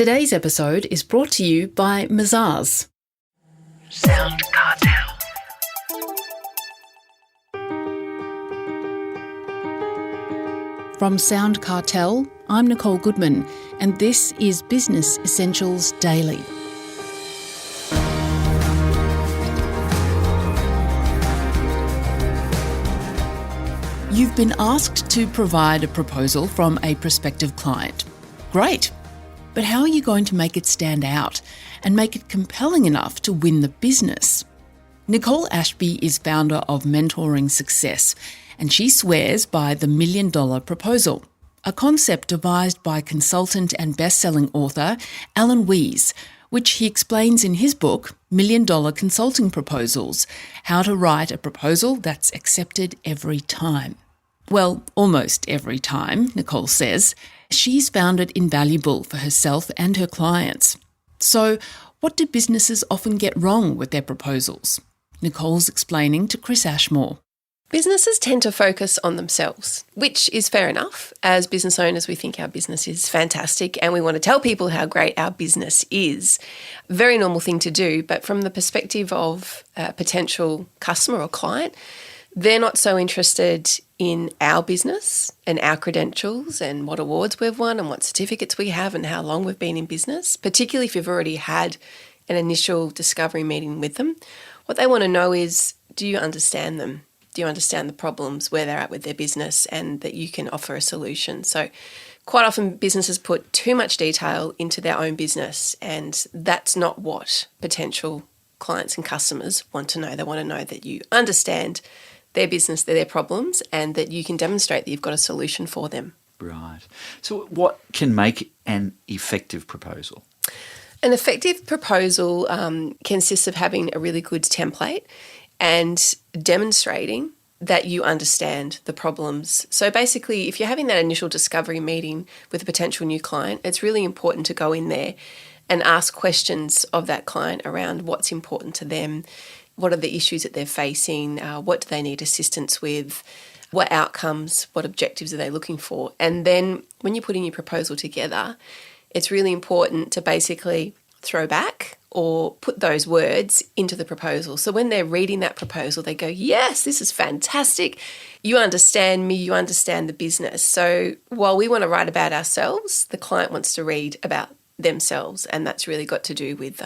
Today's episode is brought to you by Mazars. SoundCartel. From SoundCartel, I'm Nicole Goodman, and this is Business Essentials Daily. You've been asked to provide a proposal from a prospective client. Great. But how are you going to make it stand out and make it compelling enough to win the business? Nicole Ashby is founder of Mentoring Success, and she swears by the $1 million proposal, a concept devised by consultant and best-selling author Alan Weiss, which he explains in his book, $1 Million Consulting Proposals, how to write a proposal that's accepted every time. Well, almost every time, Nicole says. She's found it invaluable for herself and her clients. So, what do businesses often get wrong with their proposals? Nicole's explaining to Chris Ashmore. Businesses tend to focus on themselves, which is fair enough. As business owners, we think our business is fantastic and we want to tell people how great our business is. Very normal thing to do, but from the perspective of a potential customer or client, they're not so interested in our business and our credentials and what awards we've won and what certificates we have and how long we've been in business, particularly if you've already had an initial discovery meeting with them. What they want to know is, do you understand them? Do you understand the problems, where they're at with their business, and that you can offer a solution? So quite often businesses put too much detail into their own business, and that's not what potential clients and customers want to know. They want to know that you understand their business, their problems, and that you can demonstrate that you've got a solution for them. Right. So what can make an effective proposal? An effective proposal consists of having a really good template and demonstrating that you understand the problems. So basically, if you're having that initial discovery meeting with a potential new client, it's really important to go in there and ask questions of that client around what's important to them, what are the issues that they're facing, what do they need assistance with, what outcomes, what objectives are they looking for. And then when you're putting your proposal together, it's really important to basically throw back or put those words into the proposal. So when they're reading that proposal, they go, yes, this is fantastic. You understand me, you understand the business. So while we want to write about ourselves, the client wants to read about themselves. And that's really got to do with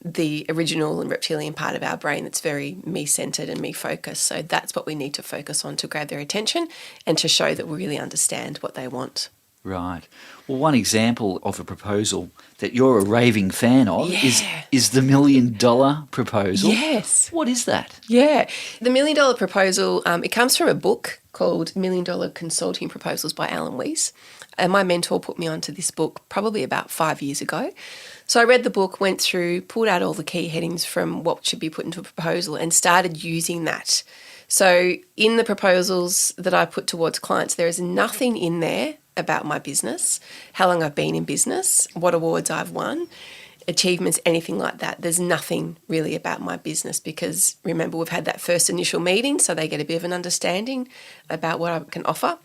the original and reptilian part of our brain that's very me-centered and me-focused. So that's what we need to focus on to grab their attention and to show that we really understand what they want. Right. Well, one example of a proposal that you're a raving fan of is the $1 million proposal. Yes. What is that? Yeah. The $1 million proposal, it comes from a book called $1 Million Consulting Proposals by Alan Weiss. And my mentor put me onto this book probably about 5 years ago. So I read the book, went through, pulled out all the key headings from what should be put into a proposal and started using that. So in the proposals that I put towards clients, there is nothing in there about my business, how long I've been in business, what awards I've won, achievements, anything like that. There's nothing really about my business because, remember, we've had that first initial meeting, so they get a bit of an understanding about what I can offer.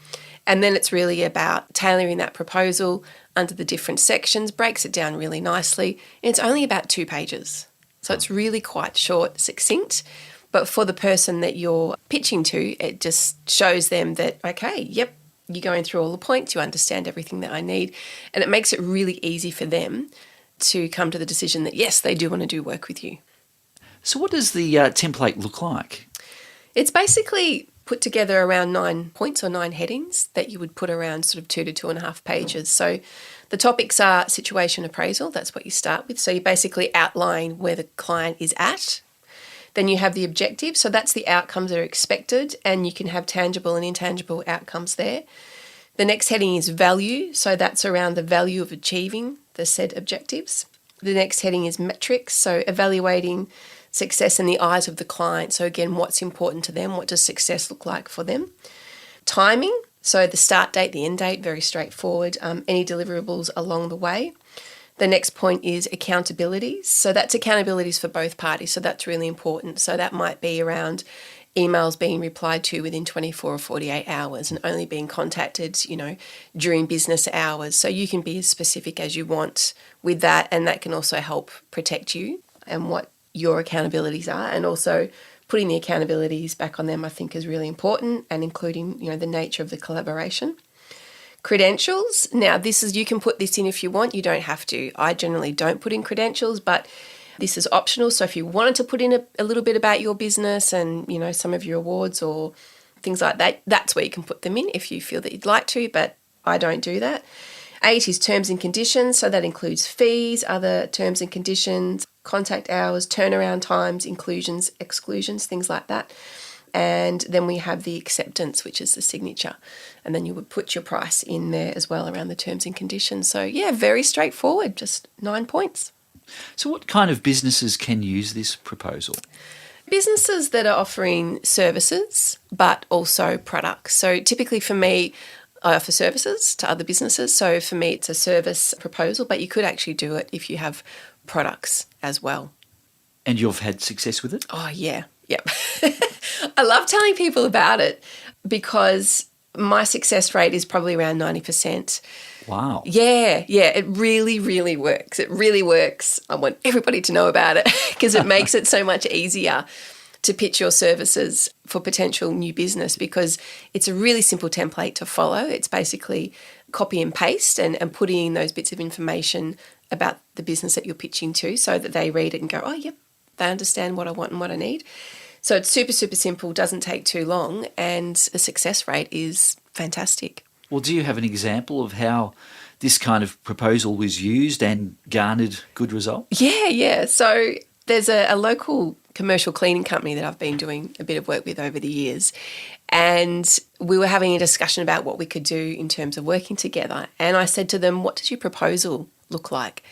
And then it's really about tailoring that proposal under the different sections, breaks it down really nicely. And it's only about 2 pages. So it's really quite short, succinct. But for the person that you're pitching to, it just shows them that, okay, yep, you're going through all the points, you understand everything that I need. And it makes it really easy for them to come to the decision that, yes, they do want to do work with you. So what does the template look like? It's basically put together around 9 points or 9 headings that you would put around sort of 2 to 2.5 pages. So the topics are situation appraisal, that's what you start with. So you basically outline where the client is at. Then you have the objective, so that's the outcomes that are expected, and you can have tangible and intangible outcomes there. The next heading is value, so that's around the value of achieving the said objectives. The next heading is metrics, so evaluating success in the eyes of the client. So again, what's important to them? What does success look like for them? Timing, so the start date, the end date, very straightforward. Any deliverables along the way. The next point is accountabilities. So that's accountabilities for both parties. So that's really important. So that might be around emails being replied to within 24 or 48 hours and only being contacted, during business hours. So you can be as specific as you want with that, and that can also help protect you and what your accountabilities are. And also putting the accountabilities back on them, I think, is really important, and including, the nature of the collaboration. Credentials. Now, you can put this in if you want. You don't have to. I generally don't put in credentials, but this is optional. So if you wanted to put in a little bit about your business and, some of your awards or things like that, that's where you can put them in if you feel that you'd like to, but I don't do that. 8 is terms and conditions. So that includes fees, other terms and conditions, contact hours, turnaround times, inclusions, exclusions, things like that. And then we have the acceptance, which is the signature. And then you would put your price in there as well around the terms and conditions. So, yeah, very straightforward, just 9 points. So what kind of businesses can use this proposal? Businesses that are offering services but also products. So typically for me, I offer services to other businesses. So for me, it's a service proposal, but you could actually do it if you have products as well. And you've had success with it? Oh, yeah. Yep. I love telling people about it because my success rate is probably around 90%. Wow. Yeah, it really, really works. It really works. I want everybody to know about it because it makes it so much easier to pitch your services for potential new business because it's a really simple template to follow. It's basically copy and paste and putting in those bits of information about the business that you're pitching to so that they read it and go, oh, yep, they understand what I want and what I need. So it's super, super simple, doesn't take too long, and the success rate is fantastic. Well, do you have an example of how this kind of proposal was used and garnered good results? Yeah. So there's a local commercial cleaning company that I've been doing a bit of work with over the years, and we were having a discussion about what we could do in terms of working together. And I said to them, what does your proposal look like?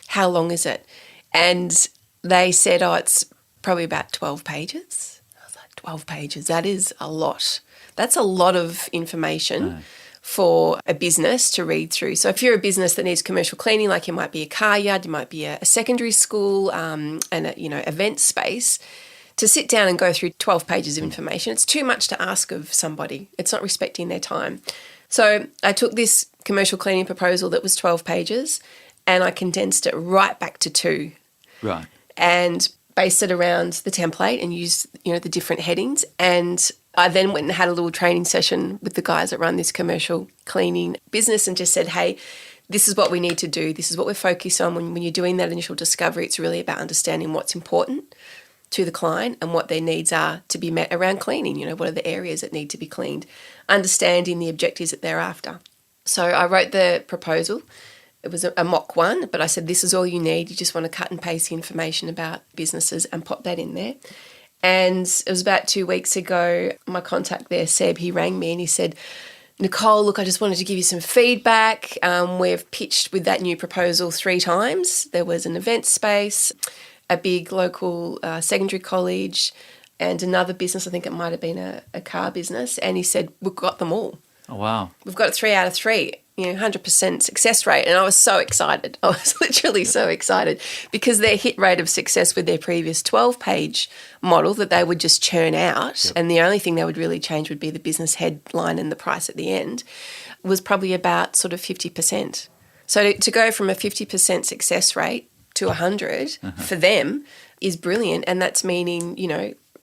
How long is it? And they said, oh, it's probably about 12 pages. I was like, 12 pages, that is a lot. That's a lot of information for a business to read through. So if you're a business that needs commercial cleaning, like you might be a car yard, you might be a secondary school and a, event space, to sit down and go through 12 pages of information, it's too much to ask of somebody. It's not respecting their time. So I took this commercial cleaning proposal that was 12 pages and I condensed it right back to 2. Right. And based it around the template and used, the different headings. And I then went and had a little training session with the guys that run this commercial cleaning business and just said, hey, this is what we need to do. This is what we're focused on. When you're doing that initial discovery, it's really about understanding what's important to the client and what their needs are to be met around cleaning. What are the areas that need to be cleaned, understanding the objectives that they're after. So I wrote the proposal. It was a mock one, but I said, this is all you need. You just want to cut and paste the information about businesses and pop that in there. And it was about 2 weeks ago, my contact there, Seb, he rang me and he said, Nicole, look, I just wanted to give you some feedback. We've pitched with that new proposal 3 times. There was an event space, a big local secondary college, and another business. I think it might have been a car business. And he said, we've got them all. Oh, wow. We've got a 3 out of 3. 100% success rate. And I was so excited. I was literally so excited because their hit rate of success with their previous 12-page model that they would just churn out, and the only thing they would really change would be the business headline and the price at the end, was probably about sort of 50%. So to go from a 50% success rate to 100 for them is brilliant, and that's meaning,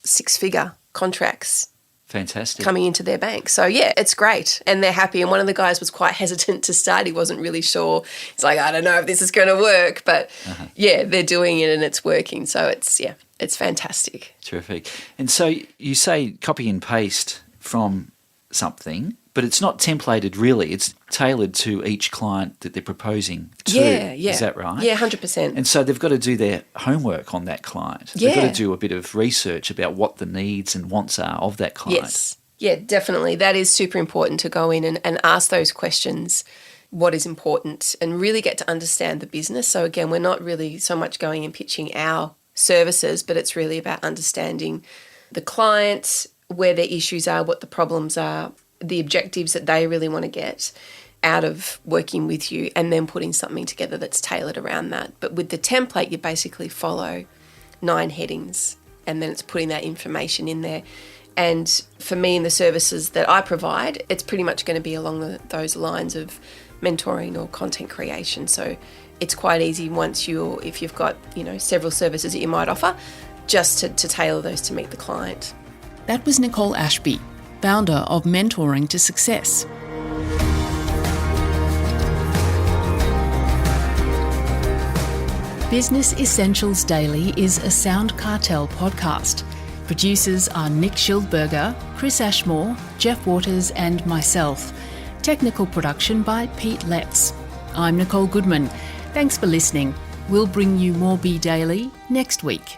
6-figure contracts Fantastic. coming into their bank. So, yeah, it's great. And they're happy. And one of the guys was quite hesitant to start. He wasn't really sure. He's like, I don't know if this is going to work. But, yeah, they're doing it and it's working. So, it's fantastic. Terrific. And so you say copy and paste from something, but it's not templated really. It's tailored to each client that they're proposing to. Yeah. Is that right? Yeah, 100%. And so they've got to do their homework on that client. Yeah. They've got to do a bit of research about what the needs and wants are of that client. Yes. Yeah, definitely. That is super important to go in and ask those questions, what is important, and really get to understand the business. So, again, we're not really so much going and pitching our services, but it's really about understanding the client, where their issues are, what the problems are, the objectives that they really want to get out of working with you, and then putting something together that's tailored around that. But with the template, you basically follow 9 headings, and then it's putting that information in there. And for me and the services that I provide, it's pretty much going to be along those lines of mentoring or content creation. So it's quite easy if you've got, several services that you might offer, just to tailor those to meet the client. That was Nicole Ashby, founder of Mentoring to Success. Business Essentials Daily is a SoundCartel podcast. Producers are Nick Schildberger, Chris Ashmore, Jeff Waters and myself. Technical production by Pete Letts. I'm Nicole Goodman. Thanks for listening. We'll bring you more Be Daily next week.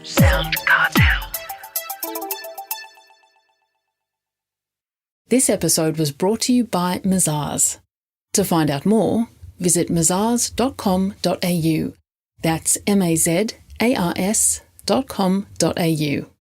SoundCartel. This episode was brought to you by Mazars. To find out more, visit mazars.com.au. That's mazars.com.au.